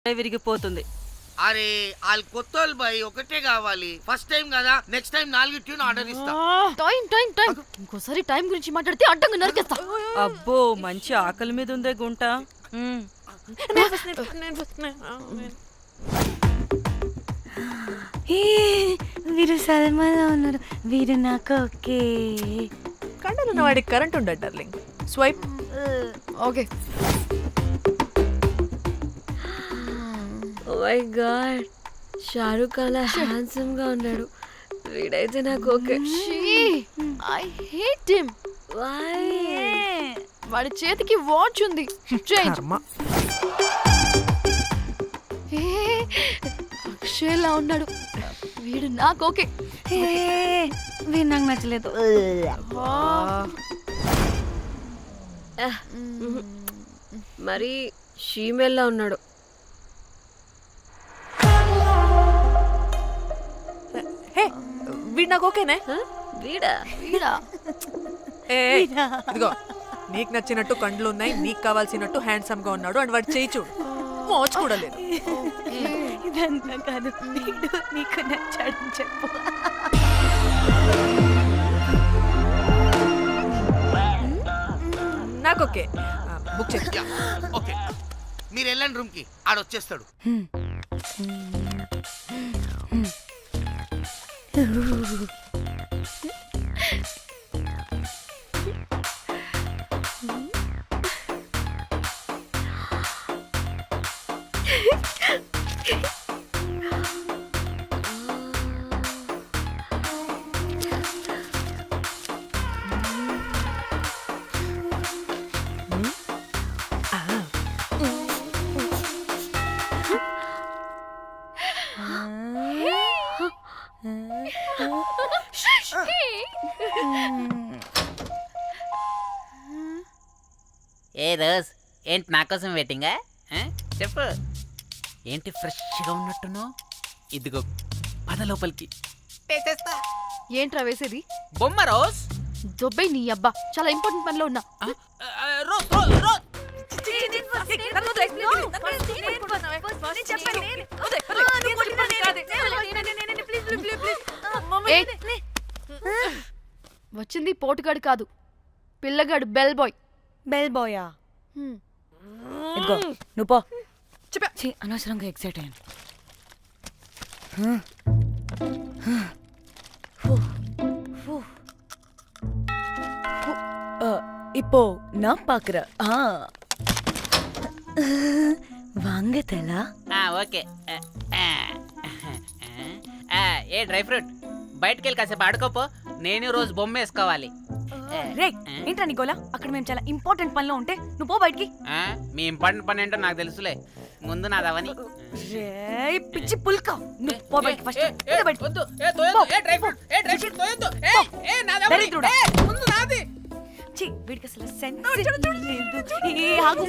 విరిగిపోతుంది. అరే వాళ్ళు కొత్తోళ్ళు బాయ్, ఒకటే కావాలి. ఫస్ట్ టైం కదా, నెక్స్ట్ టైం 4 ట్యూన్ ఆర్డర్ ఇస్తా. టైం ఇంకోసారి టైం గురించి మాట్లాడితే అడ్డంగా నరికేస్తా. అబ్బో మంచి ఆకలి మీద ఉందే గుంట. వీరు సల్మాలో ఉన్నారు. వీరు నాకు ఓకే. కండలున్న వాడికి కరెంట్ ఉండదు darling. Swipe. Okay. Oh my god, Shahrukh అలా హ్యాండ్సమ్ గా ఉన్నాడు. వీడైతే నాకు okay. I hate him. Why? వాడి చేతికి వాచ్ ఉంది. అక్షయ్లా ఉన్నాడు. వీడు నాకు ఓకే. వీడు నాకు నచ్చలేదు. మరి షీమేల్లా ఉన్నాడు. వీడు నాకు ఓకేనే. వీడా? ఇదిగో, నీకు నచ్చినట్టు కండ్లు ఉన్నాయి, నీకు కావాల్సినట్టు హ్యాండ్సమ్ గా ఉన్నాడు అండ్ వాడు చేయి చూడు, మోచు కూడా లేదు. ఇదంతా కాదు, వీడు నీకు నచ్చాడని చెప్పు. నాకు ఓకే. బుక్ చేస్తా. ఓకే, మీరు వెళ్ళండి రూమ్ కి, ఆడొచ్చేస్తాడు. ఏ రోజ్, ఏంటి నా కోసం వెయిటింగా? చెప్పు, ఏంటి ఫ్రెష్గా ఉన్నట్టును? ఇదిగో పద లోపలికి వేసేస్తా. ఏంట్రా వేసేది? బొమ్మ రోజ్. దొబ్బై నీ అబ్బా, చాలా ఇంపార్టెంట్ పనిలో ఉన్నా. Rose rose rose. వచ్చింది పోటుగాడు కాదు, పిల్లగాడు బెల్ బాయ్. బెల్ బాయా? ఇదిగో నువ్వు పో. అనవసరంగా ఎక్సైట్ అయ్యాను. இப்போ நான் பாக்குறேன். வாங்க தலா. ఓకే. ఏ డ్రై ఫ్రూట్, బయటకు వెళ్ళి కాసేపు ఆడుకోపో. నేను రోజు బొమ్మ వేసుకోవాలి. రే ఏంట్రా నీ గోలా? అక్కడ మేము చాలా ఇంపార్టెంట్ పనిలో ఉంటే నువ్వు పో బయటికి. మీ ఇంపార్టెంట్ పని ఏంటో నాకు తెలుసులే, ముందు నాదవని. రే పిచ్చి పుల్క, నువ్వు పో బయటికి ఫస్ట్. వద్దు, డ్రై ఫ్రూట్ తోయొద్దు. దరిద్రుడా. ముందు నాది. ఛీ, వీడికి అసలు సెన్స్ లేదు. ఏ ఆగు.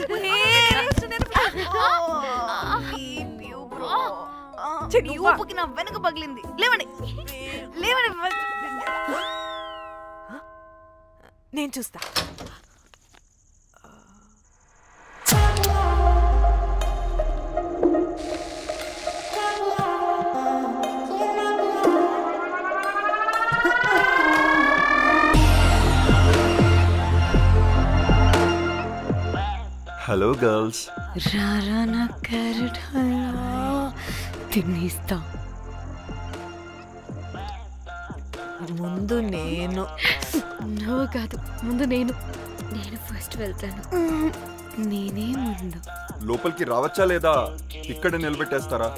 నీ ఊపుకి నా వెనక పగిలింది. లేవండి లేవండి. నేను చూస్తా. Hello girls. రారా నా క్యారెట్ హల్వా తినేస్తా. ముందు నేను. నువ్వు కాదు, ముందు నేను. నేను ఫస్ట్ వెళ్తాను. నేనే ముందు. లోపలికి రావచ్చా లేదా ఇక్కడ నిలబెట్టేస్తారా?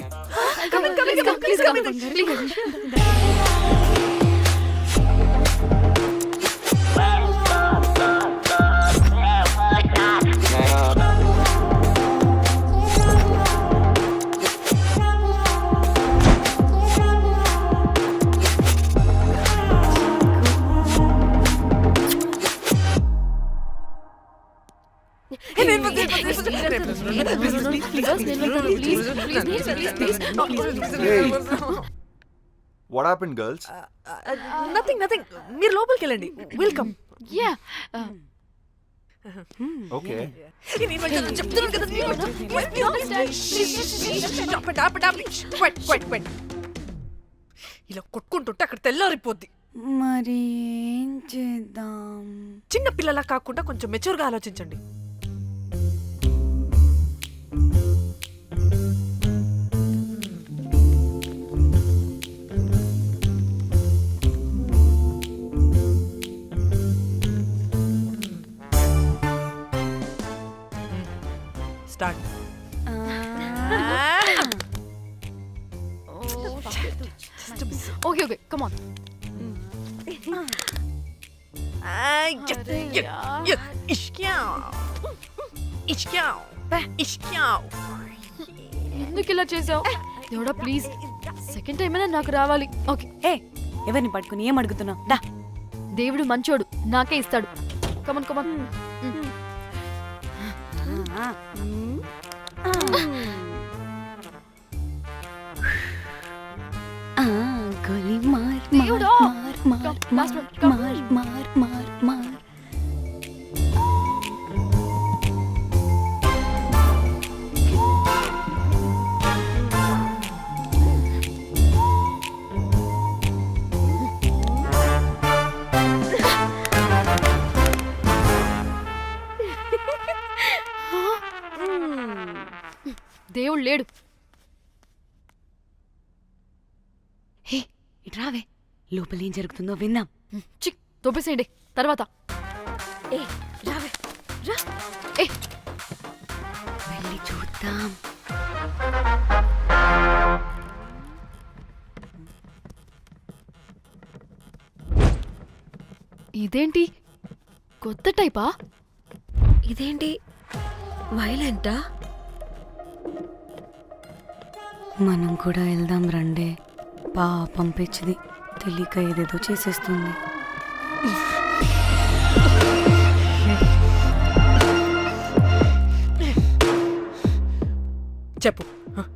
What happened, girls? నథింగ్. మీరు లోపలికి వెళ్ళండి. వెల్కమ్. యా. ఓకే చెప్తున్నాను కదా ఇలా కొట్టుకుంటుంటే అక్కడ తెల్లారిపోద్ది. మరి ఏం చేద్దాం? చిన్న పిల్లలా కాకుండా కొంచెం మెచ్యూర్గా ఆలోచించండి. స్టార్ట్. Okay okay come on. ఎందుకు ఇలా చేసావు? దేవుడా ప్లీజ్ సెకండ్ టైం అయినా నాకు రావాలి. ఓకే ఏ ఎవరిని పట్టుకుని ఏం అడుగుతున్నావు? దా. దేవుడు మంచోడు, నాకే ఇస్తాడు. కమాన్ కమాన్. గోలీ మార్ దేవుడా! మార్ మార్ Come, last one, come. మార్ మార్ మార్ మార్. దేవుడు లేడు. హే ఇటు రావే, లోపల ఏం జరుగుతుందో విందాం. చిక్ తోపేసేయండి తర్వాత. ఏ రావే రా, ఏ వెళ్ళి చూద్దాం. ఇదేంటి కొత్త టైపా? ఇదేంటి వైలెంటా? మనం కూడా వెళ్దాం రండే. పాపం పిచ్చిది, తెలియక ఏదేదో చేసేస్తుంది. చెప్పు,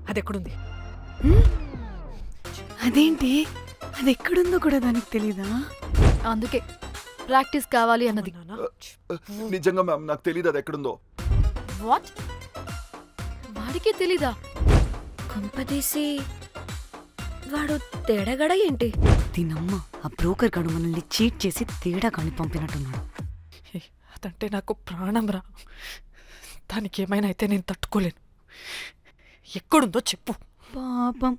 అది ఎక్కడుంది? అదేంటి, అది ఎక్కడుందో కూడా దానికి తెలీదా? అందుకే ప్రాక్టీస్ కావాలి అన్నది. నిజంగా మ్యామ్ నాకు తెలియదు అది ఎక్కడుందో. వాట్? వాడికి తెలీదా? కొంపదీసి వాడు తేడాగడ ఏంటి? దీనమ్మ, ఆ బ్రోకర్ గడు మనల్ని చీట్ చేసి తేడా కాని పంపినట్టున్నాడు. అదంటే నాకు ప్రాణం రా. దానికి ఏమైనా అయితే నేను తట్టుకోలేను. ఎక్కడుందో చెప్పు. పాపం,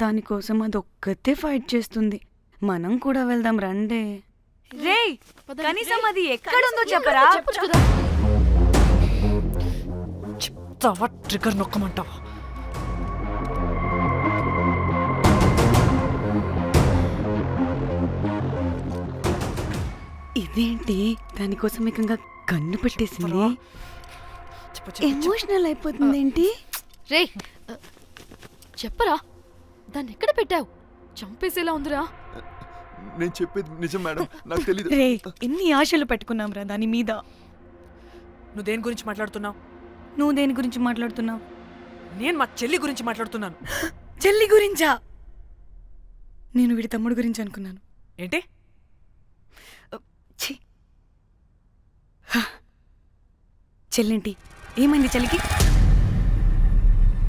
దానికోసం అది ఒక్కతే ఫైట్ చేస్తుంది. మనం కూడా వెళ్దాం రండే. రేయ్, కనీసం అది ఎక్కడుందో చెప్పరా? చెప్పొచ్చు కదా. చెప్తావా? ట్రిగర్ నొక్కమంటావా? ఇదేంటి, దానికోసం ఏకంగా కన్ను పెట్టేసింది. చెప్పు, చెప్పు, చెప్పు. ఎమోషనల్ అయిపోతుంది ఏంటి? రే చెప్పరా, దాన్ని ఎక్కడ పెట్టావు? చంపేసేలా ఉందిరా. నేను చెప్పేది నిజం మేడం, నాకు తెలియదు. రే, ఎన్ని ఆశలు పెట్టుకున్నాం రా దాని మీద. నువ్వు దేని గురించి మాట్లాడుతున్నావు? నువ్వు దేని గురించి మాట్లాడుతున్నావు? నేను మా చెల్లి గురించి మాట్లాడుతున్నాను. చెల్లి గురించా? నేను వీడి తమ్ముడు గురించి అనుకున్నాను. ఏంటి? ఛీ. చెల్లింటి ఏమైంది చెల్లికి?